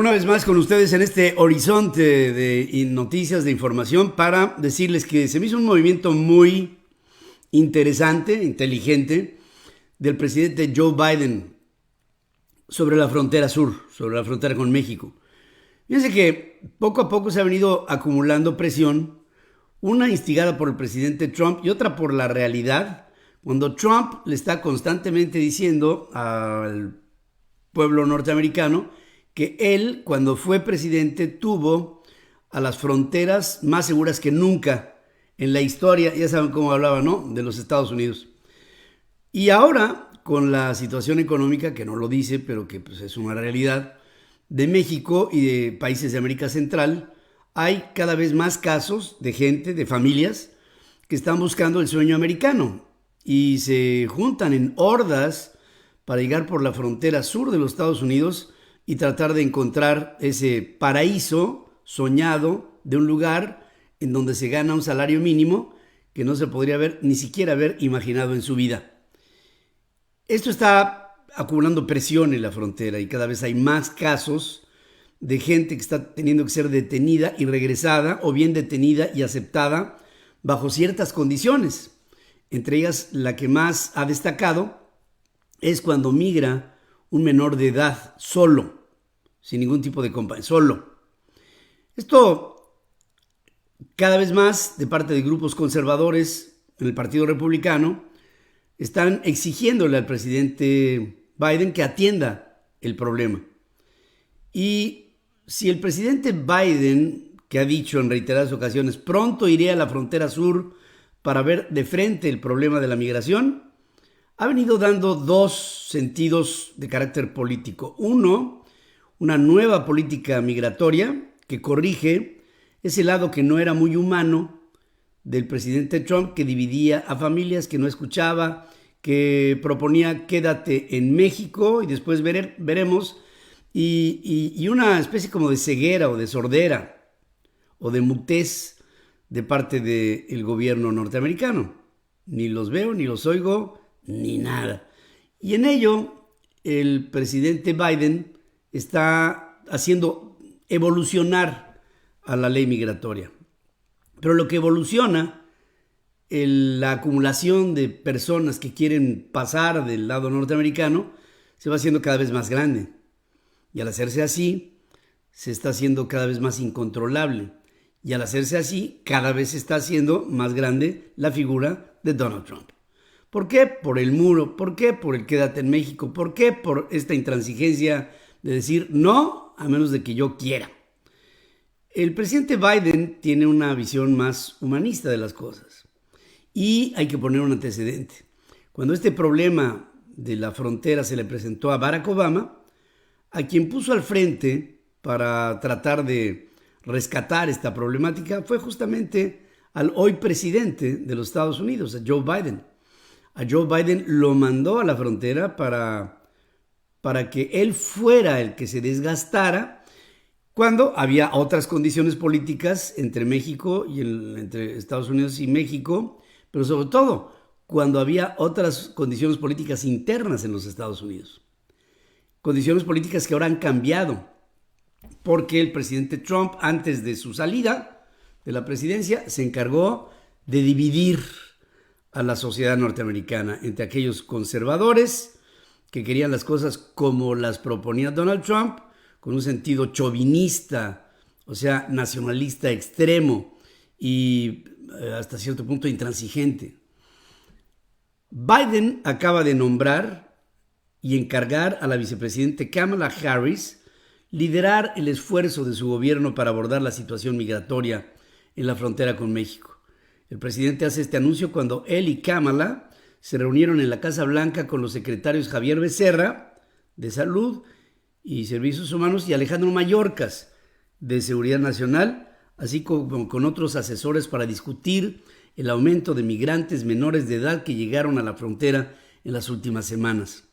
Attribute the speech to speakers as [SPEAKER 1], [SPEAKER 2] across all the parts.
[SPEAKER 1] Una vez más con ustedes en este horizonte de noticias, de información, para decirles que se me hizo un movimiento muy interesante, inteligente, del presidente Joe Biden sobre la frontera sur, sobre la frontera con México. Fíjense que poco a poco se ha venido acumulando presión, una instigada por el presidente Trump y otra por la realidad, cuando Trump le está constantemente diciendo al pueblo norteamericano que él, cuando fue presidente, tuvo a las fronteras más seguras que nunca en la historia, ya saben cómo hablaba, ¿no?, de los Estados Unidos. Y ahora, con la situación económica, que no lo dice, pero que pues, es una realidad, de México y de países de América Central, hay cada vez más casos de gente, de familias, que están buscando el sueño americano y se juntan en hordas para llegar por la frontera sur de los Estados Unidos y tratar de encontrar ese paraíso soñado de un lugar en donde se gana un salario mínimo que no se podría ni siquiera haber imaginado en su vida. Esto está acumulando presión en la frontera y cada vez hay más casos de gente que está teniendo que ser detenida y regresada, o bien detenida y aceptada bajo ciertas condiciones. Entre ellas, la que más ha destacado es cuando migra un menor de edad solo, sin ningún tipo de compañía, solo. Esto cada vez más de parte de grupos conservadores en el Partido Republicano están exigiéndole al presidente Biden que atienda el problema. Y si el presidente Biden, que ha dicho en reiteradas ocasiones, pronto iré a la frontera sur para ver de frente el problema de la migración, ha venido dando dos sentidos de carácter político. Uno, una nueva política migratoria que corrige ese lado que no era muy humano del presidente Trump, que dividía a familias, que no escuchaba, que proponía quédate en México y después veremos, y una especie como de ceguera o de sordera o de mutez de parte del gobierno norteamericano. Ni los veo, ni los oigo, ni nada. Y en ello, el presidente Biden está haciendo evolucionar a la ley migratoria. Pero lo que evoluciona, la acumulación de personas que quieren pasar del lado norteamericano, se va haciendo cada vez más grande. Y al hacerse así, se está haciendo cada vez más incontrolable. Y al hacerse así, cada vez se está haciendo más grande la figura de Donald Trump. ¿Por qué? Por el muro. ¿Por qué? Por el quédate en México. ¿Por qué? Por esta intransigencia de decir no a menos de que yo quiera. El presidente Biden tiene una visión más humanista de las cosas. Y hay que poner un antecedente. Cuando este problema de la frontera se le presentó a Barack Obama, a quien puso al frente para tratar de rescatar esta problemática fue justamente al hoy presidente de los Estados Unidos, a Joe Biden. A Joe Biden lo mandó a la frontera para que él fuera el que se desgastara cuando había otras condiciones políticas entre México y entre Estados Unidos y México, pero sobre todo cuando había otras condiciones políticas internas en los Estados Unidos. Condiciones políticas que ahora han cambiado porque el presidente Trump, antes de su salida de la presidencia, se encargó de dividir a la sociedad norteamericana entre aquellos conservadores que querían las cosas como las proponía Donald Trump, con un sentido chauvinista, o sea, nacionalista extremo y hasta cierto punto intransigente. Biden acaba de nombrar y encargar a la vicepresidenta Kamala Harris liderar el esfuerzo de su gobierno para abordar la situación migratoria en la frontera con México. El presidente hace este anuncio cuando él y Kamala se reunieron en la Casa Blanca con los secretarios Javier Becerra, de Salud y Servicios Humanos, y Alejandro Mayorkas, de Seguridad Nacional, así como con otros asesores para discutir el aumento de migrantes menores de edad que llegaron a la frontera en las últimas semanas.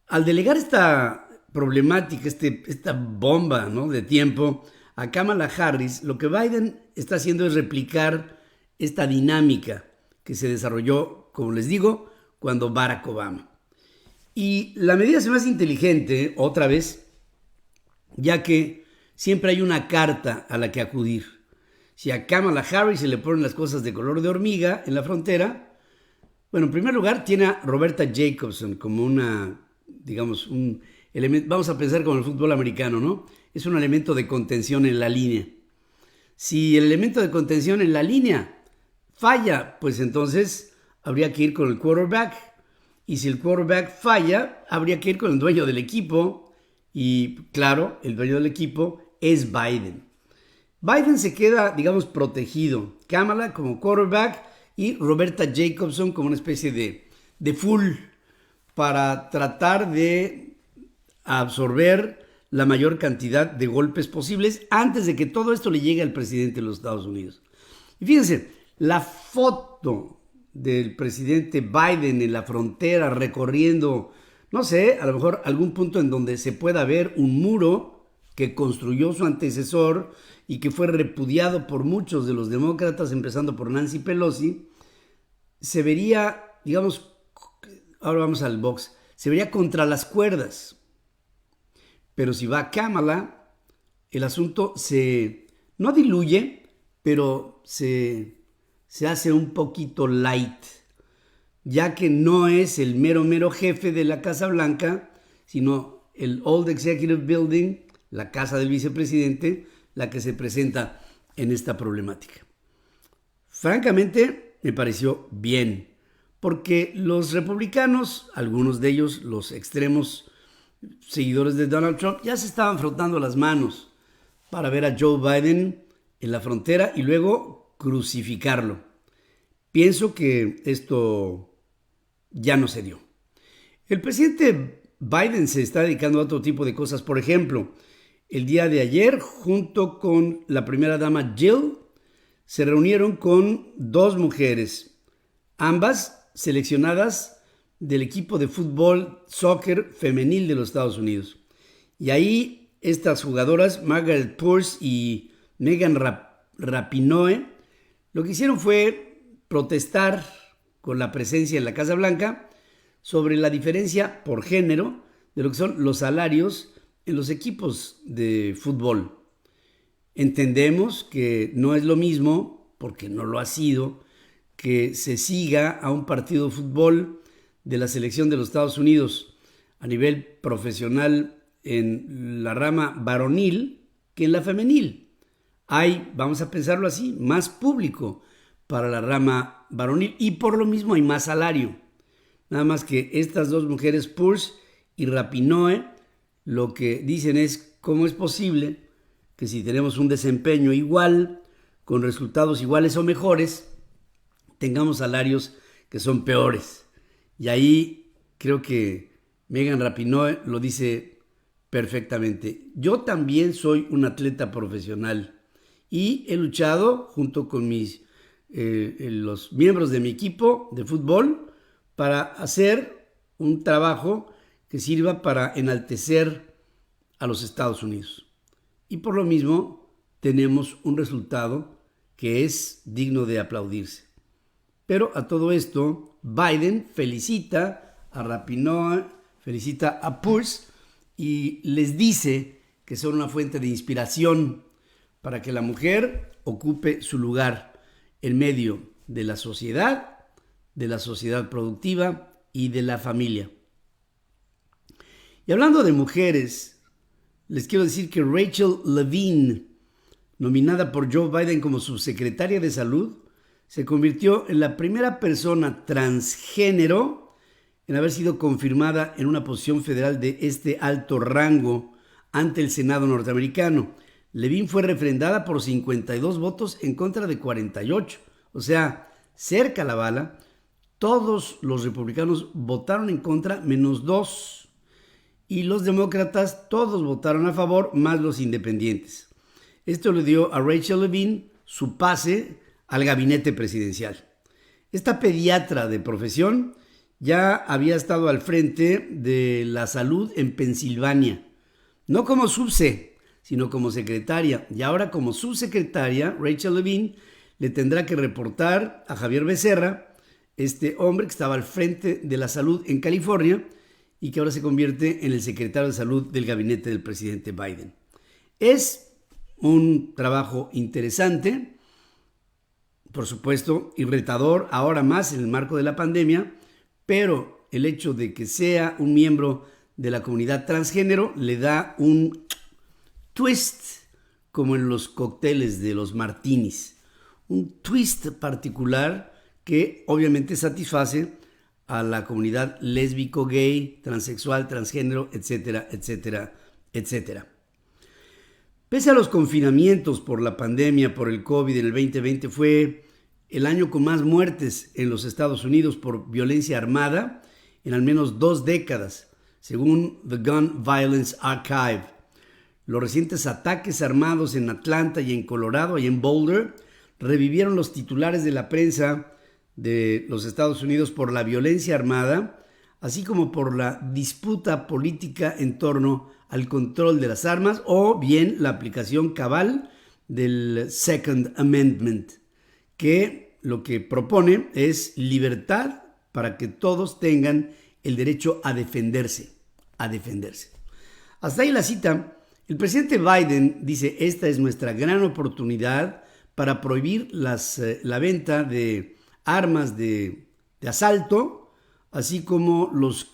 [SPEAKER 1] Al delegar esta problemática, esta bomba, ¿no?, de tiempo a Kamala Harris, lo que Biden está haciendo es replicar esta dinámica que se desarrolló, como les digo, cuando Barack Obama. Y la medida se me hace inteligente, otra vez, ya que siempre hay una carta a la que acudir. Si a Kamala Harris se le ponen las cosas de color de hormiga en la frontera, bueno, en primer lugar tiene a Roberta Jacobson como una, digamos, un elemento, vamos a pensar como el fútbol americano, ¿no? Es un elemento de contención en la línea. Si el elemento de contención en la línea falla, pues entonces habría que ir con el quarterback. Y si el quarterback falla, habría que ir con el dueño del equipo. Y claro, el dueño del equipo es Biden. Biden se queda, digamos, protegido. Kamala como quarterback y Roberta Jacobson como una especie de full para tratar de absorber la mayor cantidad de golpes posibles antes de que todo esto le llegue al presidente de los Estados Unidos. Y fíjense, la foto del presidente Biden en la frontera recorriendo, no sé, a lo mejor algún punto en donde se pueda ver un muro que construyó su antecesor y que fue repudiado por muchos de los demócratas, empezando por Nancy Pelosi, se vería, digamos, ahora vamos al box, se vería contra las cuerdas. Pero si va Kamala, el asunto no diluye, pero se hace un poquito light, ya que no es el mero jefe de la Casa Blanca, sino el Old Executive Building, la casa del vicepresidente, la que se presenta en esta problemática. Francamente, me pareció bien, porque los republicanos, algunos de ellos, los extremos seguidores de Donald Trump, ya se estaban frotando las manos para ver a Joe Biden en la frontera y luego crucificarlo. Pienso que esto ya no se dio. El presidente Biden se está dedicando a otro tipo de cosas. Por ejemplo, el día de ayer, junto con la primera dama Jill, se reunieron con dos mujeres, ambas seleccionadas del equipo de fútbol, soccer femenil de los Estados Unidos. Y ahí estas jugadoras, Margaret Pierce y Megan Rapinoe, lo que hicieron fue protestar con la presencia en la Casa Blanca sobre la diferencia por género de lo que son los salarios en los equipos de fútbol. Entendemos que no es lo mismo, porque no lo ha sido, que se siga a un partido de fútbol de la selección de los Estados Unidos a nivel profesional en la rama varonil que en la femenil. Hay, vamos a pensarlo así, más público para la rama varonil y por lo mismo hay más salario. Nada más que estas dos mujeres, Pierce y Rapinoe, lo que dicen es cómo es posible que si tenemos un desempeño igual, con resultados iguales o mejores, tengamos salarios que son peores. Y ahí creo que Megan Rapinoe lo dice perfectamente. Yo también soy un atleta profesional y he luchado junto con los miembros de mi equipo de fútbol para hacer un trabajo que sirva para enaltecer a los Estados Unidos. Y por lo mismo tenemos un resultado que es digno de aplaudirse. Pero a todo esto, Biden felicita a Rapinoe, felicita a Pierce y les dice que son una fuente de inspiración para que la mujer ocupe su lugar en medio de la sociedad productiva y de la familia. Y hablando de mujeres, les quiero decir que Rachel Levine, nominada por Joe Biden como subsecretaria de Salud, se convirtió en la primera persona transgénero en haber sido confirmada en una posición federal de este alto rango ante el Senado norteamericano. Levine fue refrendada por 52 votos en contra de 48, o sea, cerca la bala. Todos los republicanos votaron en contra, menos 2. Y los demócratas todos votaron a favor, más los independientes. Esto le dio a Rachel Levine su pase al gabinete presidencial. Esta pediatra de profesión ya había estado al frente de la salud en Pensilvania, no como subse, sino como secretaria. Y ahora como subsecretaria, Rachel Levine le tendrá que reportar a Javier Becerra, este hombre que estaba al frente de la salud en California y que ahora se convierte en el secretario de salud del gabinete del presidente Biden. Es un trabajo interesante, por supuesto, y retador ahora más en el marco de la pandemia, pero el hecho de que sea un miembro de la comunidad transgénero le da un twist, como en los cócteles de los martinis, un twist particular que obviamente satisface a la comunidad lésbico, gay, transexual, transgénero, etcétera, etcétera, etcétera. Pese a los confinamientos por la pandemia, por el COVID en el 2020, fue el año con más muertes en los Estados Unidos por violencia armada en al menos 2 décadas, según The Gun Violence Archive. Los recientes ataques armados en Atlanta y en Colorado y en Boulder revivieron los titulares de la prensa de los Estados Unidos por la violencia armada, así como por la disputa política en torno al control de las armas o bien la aplicación cabal del Second Amendment, que lo que propone es libertad para que todos tengan el derecho a defenderse, Hasta ahí la cita. El presidente Biden dice: esta es nuestra gran oportunidad para prohibir la venta de armas de asalto, así como los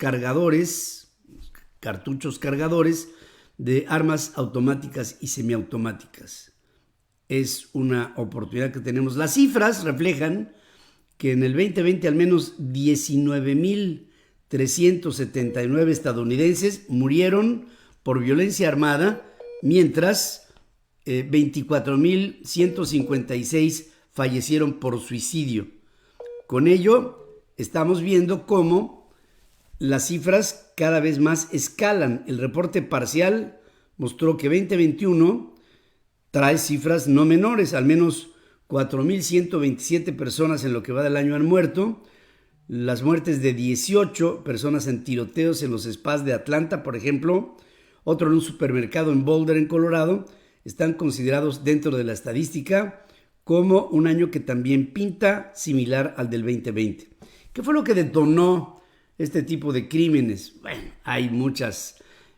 [SPEAKER 1] cartuchos cargadores de armas automáticas y semiautomáticas. Es una oportunidad que tenemos. Las cifras reflejan que en el 2020 al menos 19.379 estadounidenses murieron por violencia armada, mientras 24.156 fallecieron por suicidio. Con ello, estamos viendo cómo las cifras cada vez más escalan. El reporte parcial mostró que 2021 trae cifras no menores, al menos 4.127 personas en lo que va del año han muerto. Las muertes de 18 personas en tiroteos en los spas de Atlanta, por ejemplo, otro en un supermercado en Boulder, en Colorado, están considerados dentro de la estadística como un año que también pinta similar al del 2020. ¿Qué fue lo que detonó este tipo de crímenes? Bueno, hay muchas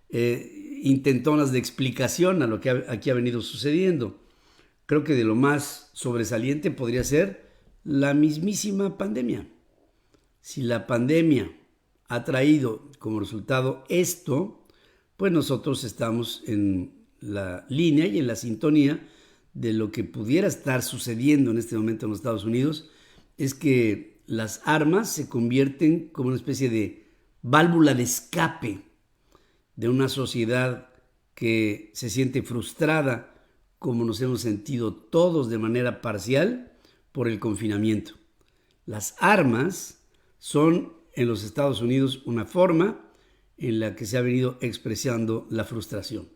[SPEAKER 1] intentonas de explicación a lo que aquí ha venido sucediendo. Creo que de lo más sobresaliente podría ser la mismísima pandemia. Si la pandemia ha traído como resultado esto, pues nosotros estamos en la línea y en la sintonía de lo que pudiera estar sucediendo en este momento en los Estados Unidos, es que las armas se convierten como una especie de válvula de escape de una sociedad que se siente frustrada, como nos hemos sentido todos de manera parcial por el confinamiento. Las armas son en los Estados Unidos una forma en la que se ha venido expresando la frustración.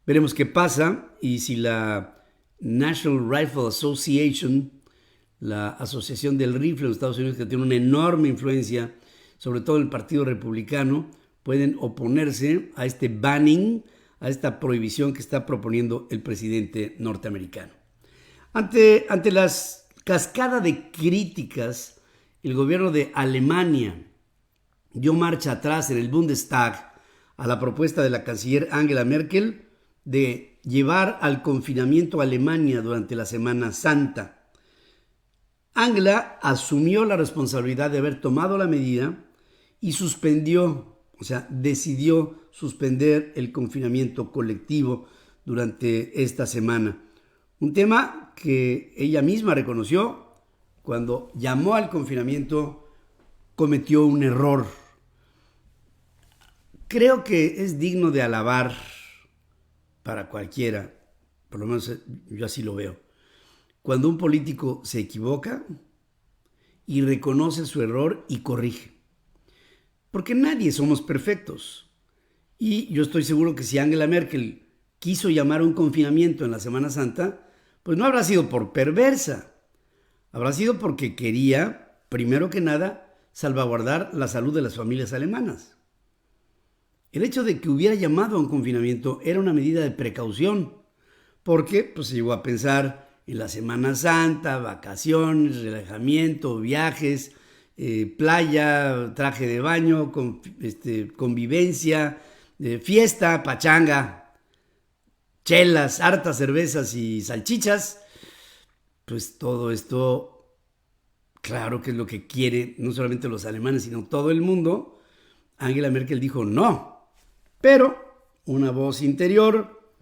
[SPEAKER 1] Veremos qué pasa y si la National Rifle Association, la asociación del rifle en los Estados Unidos, que tiene una enorme influencia, sobre todo en el Partido Republicano, pueden oponerse a este banning, a esta prohibición que está proponiendo el presidente norteamericano. Ante las cascada de críticas, el gobierno de Alemania dio marcha atrás en el Bundestag a la propuesta de la canciller Angela Merkel de llevar al confinamiento a Alemania durante la Semana Santa. Angela asumió la responsabilidad de haber tomado la medida y decidió suspender el confinamiento colectivo durante esta semana. Un tema que ella misma reconoció: cuando llamó al confinamiento cometió un error. Creo que es digno de alabar para cualquiera, por lo menos yo así lo veo, cuando un político se equivoca y reconoce su error y corrige. Porque nadie somos perfectos. Y yo estoy seguro que si Angela Merkel quiso llamar a un confinamiento en la Semana Santa, pues no habrá sido por perversa. Habrá sido porque quería, primero que nada, salvaguardar la salud de las familias alemanas. El hecho de que hubiera llamado a un confinamiento era una medida de precaución, porque se llegó a pensar en la Semana Santa, vacaciones, relajamiento, viajes, playa, traje de baño, convivencia, fiesta, pachanga. chelas, hartas cervezas y salchichas, pues todo esto, claro que es lo que quiere no solamente los alemanes, sino todo el mundo. Angela Merkel dijo no, pero una voz interior,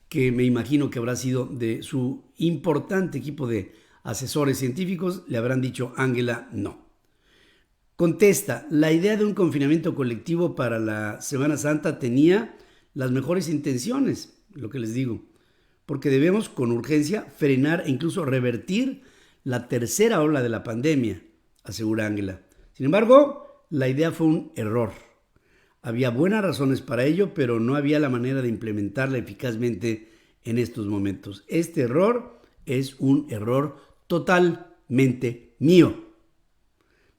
[SPEAKER 1] que me imagino que habrá sido de su importante equipo de asesores científicos, le habrán dicho: Angela, no. Contesta: la idea de un confinamiento colectivo para la Semana Santa tenía las mejores intenciones, lo que les digo, porque debemos con urgencia frenar e incluso revertir la tercera ola de la pandemia, asegura Angela. Sin embargo, la idea fue un error. Había buenas razones para ello, pero no había la manera de implementarla eficazmente en estos momentos. Este error es un error totalmente mío.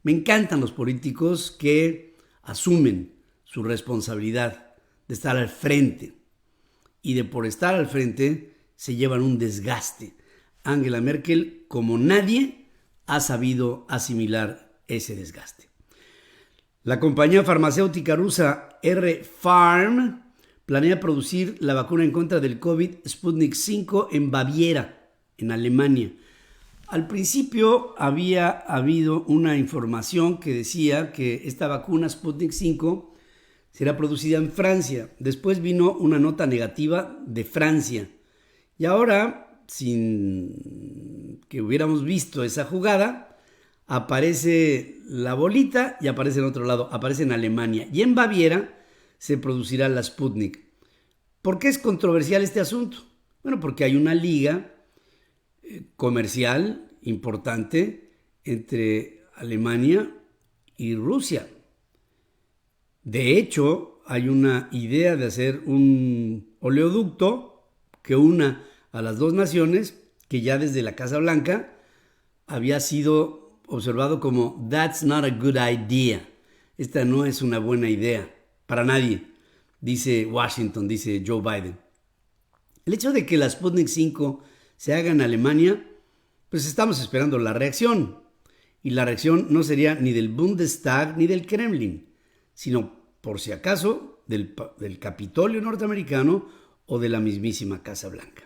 [SPEAKER 1] Me encantan los políticos que asumen su responsabilidad de estar al frente y de por estar al frente se llevan un desgaste. Angela Merkel, como nadie, ha sabido asimilar ese desgaste. La compañía farmacéutica rusa R-Pharm planea producir la vacuna en contra del COVID Sputnik V en Baviera, en Alemania. Al principio había habido una información que decía que esta vacuna Sputnik V será producida en Francia. Después vino una nota negativa de Francia. Y ahora, sin que hubiéramos visto esa jugada, aparece la bolita y aparece en otro lado, aparece en Alemania. Y en Baviera se producirá la Sputnik. ¿Por qué es controversial este asunto? Bueno, porque hay una liga comercial importante entre Alemania y Rusia. De hecho, hay una idea de hacer un oleoducto que una a las dos naciones, que ya desde la Casa Blanca había sido observado como "That's not a good idea". Esta no es una buena idea para nadie, dice Washington, dice Joe Biden. El hecho de que la Sputnik V se haga en Alemania, pues estamos esperando la reacción. Y la reacción no sería ni del Bundestag ni del Kremlin, sino, por si acaso, del Capitolio norteamericano o de la mismísima Casa Blanca.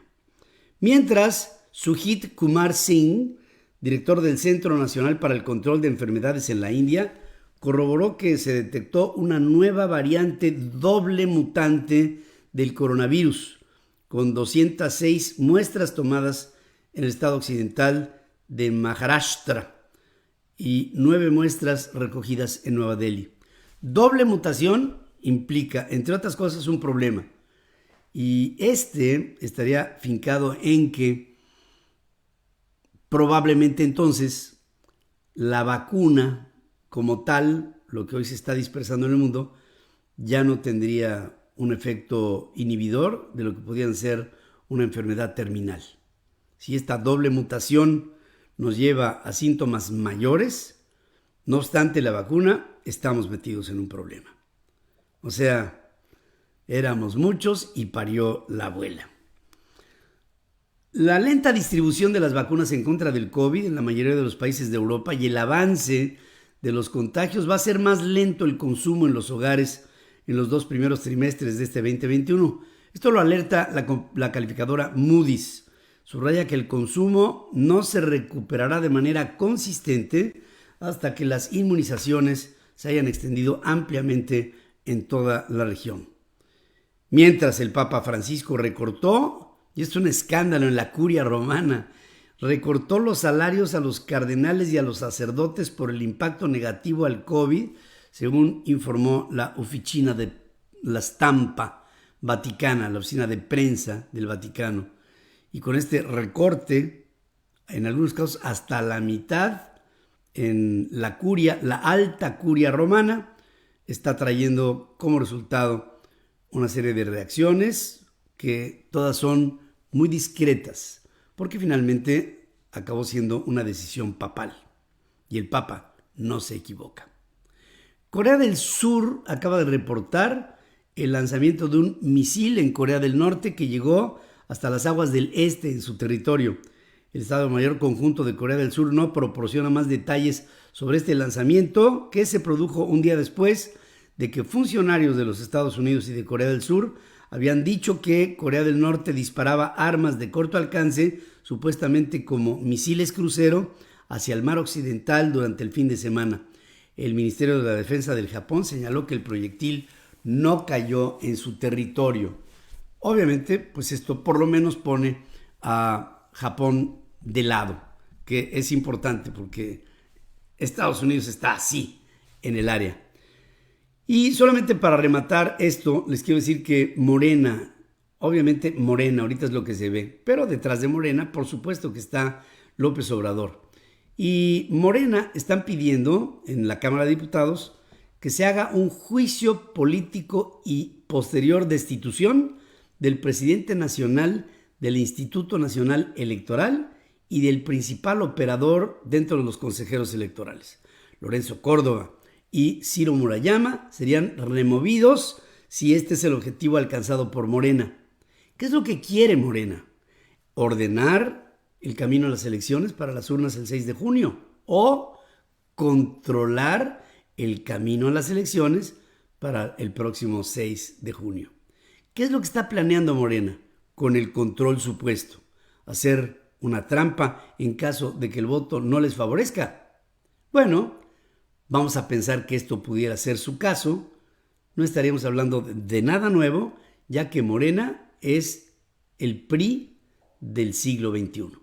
[SPEAKER 1] Mientras, Sujit Kumar Singh, director del Centro Nacional para el Control de Enfermedades en la India, corroboró que se detectó una nueva variante doble mutante del coronavirus, con 206 muestras tomadas en el estado occidental de Maharashtra y 9 muestras recogidas en Nueva Delhi. Doble mutación implica, entre otras cosas, un problema. Y este estaría fincado en que probablemente entonces la vacuna como tal, lo que hoy se está dispersando en el mundo, ya no tendría un efecto inhibidor de lo que podrían ser una enfermedad terminal. Si esta doble mutación nos lleva a síntomas mayores, no obstante la vacuna, estamos metidos en un problema. O sea, éramos muchos y parió la abuela. La lenta distribución de las vacunas en contra del COVID en la mayoría de los países de Europa y el avance de los contagios va a hacer más lento el consumo en los hogares en los 2 primeros trimestres de este 2021. Esto lo alerta la calificadora Moody's. Subraya que el consumo no se recuperará de manera consistente hasta que las inmunizaciones se hayan extendido ampliamente en toda la región. Mientras el Papa Francisco recortó, y esto es un escándalo en la curia romana, recortó los salarios a los cardenales y a los sacerdotes por el impacto negativo al COVID, según informó la oficina de la Stampa Vaticana, la oficina de prensa del Vaticano. Y con este recorte, en algunos casos hasta la mitad, en la curia, la alta curia romana, está trayendo como resultado una serie de reacciones que todas son muy discretas, porque finalmente acabó siendo una decisión papal y el Papa no se equivoca. Corea del Sur acaba de reportar el lanzamiento de un misil en Corea del Norte que llegó hasta las aguas del este en su territorio. El Estado Mayor Conjunto de Corea del Sur no proporciona más detalles sobre este lanzamiento, que se produjo un día después de que funcionarios de los Estados Unidos y de Corea del Sur habían dicho que Corea del Norte disparaba armas de corto alcance, supuestamente como misiles crucero, hacia el mar occidental durante el fin de semana. El Ministerio de la Defensa del Japón señaló que el proyectil no cayó en su territorio. Obviamente, pues esto por lo menos pone a Japón de lado, que es importante porque Estados Unidos está así en el área. Y solamente para rematar esto, les quiero decir que Morena, obviamente Morena, ahorita es lo que se ve, pero detrás de Morena, por supuesto que está López Obrador. Y Morena están pidiendo en la Cámara de Diputados que se haga un juicio político y posterior destitución del presidente nacional del Instituto Nacional Electoral y del principal operador dentro de los consejeros electorales. Lorenzo Córdoba y Ciro Murayama serían removidos si este es el objetivo alcanzado por Morena. ¿Qué es lo que quiere Morena? Ordenar el camino a las elecciones para las urnas el 6 de junio o controlar el camino a las elecciones para el próximo 6 de junio. ¿Qué es lo que está planeando Morena con el control supuesto? ¿Hacer una trampa en caso de que el voto no les favorezca? Bueno, vamos a pensar que esto pudiera ser su caso. No estaríamos hablando de nada nuevo, ya que Morena es el PRI del siglo XXI.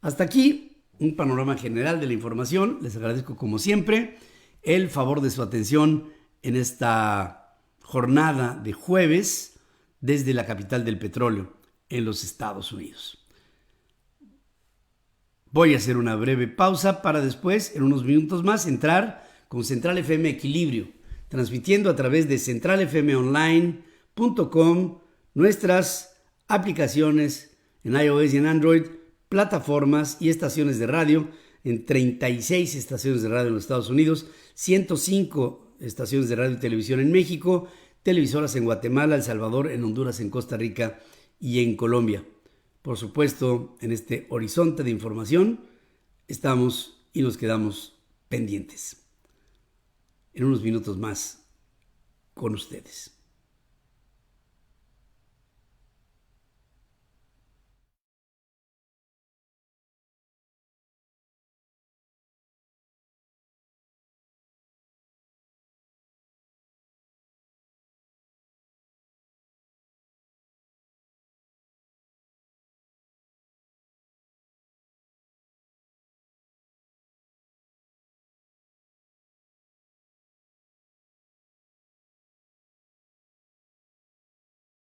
[SPEAKER 1] Hasta aquí un panorama general de la información. Les agradezco como siempre el favor de su atención en esta jornada de jueves desde la capital del petróleo en los Estados Unidos. Voy a hacer una breve pausa para después, en unos minutos más, entrar con Central FM Equilibrio, transmitiendo a través de centralfmonline.com, nuestras aplicaciones en iOS y en Android, plataformas y estaciones de radio en 36 estaciones de radio en los Estados Unidos, 105 estaciones de radio y televisión en México, televisoras en Guatemala, El Salvador, en Honduras, en Costa Rica y en Colombia. Por supuesto, en este horizonte de información estamos y nos quedamos pendientes. En unos minutos más con ustedes.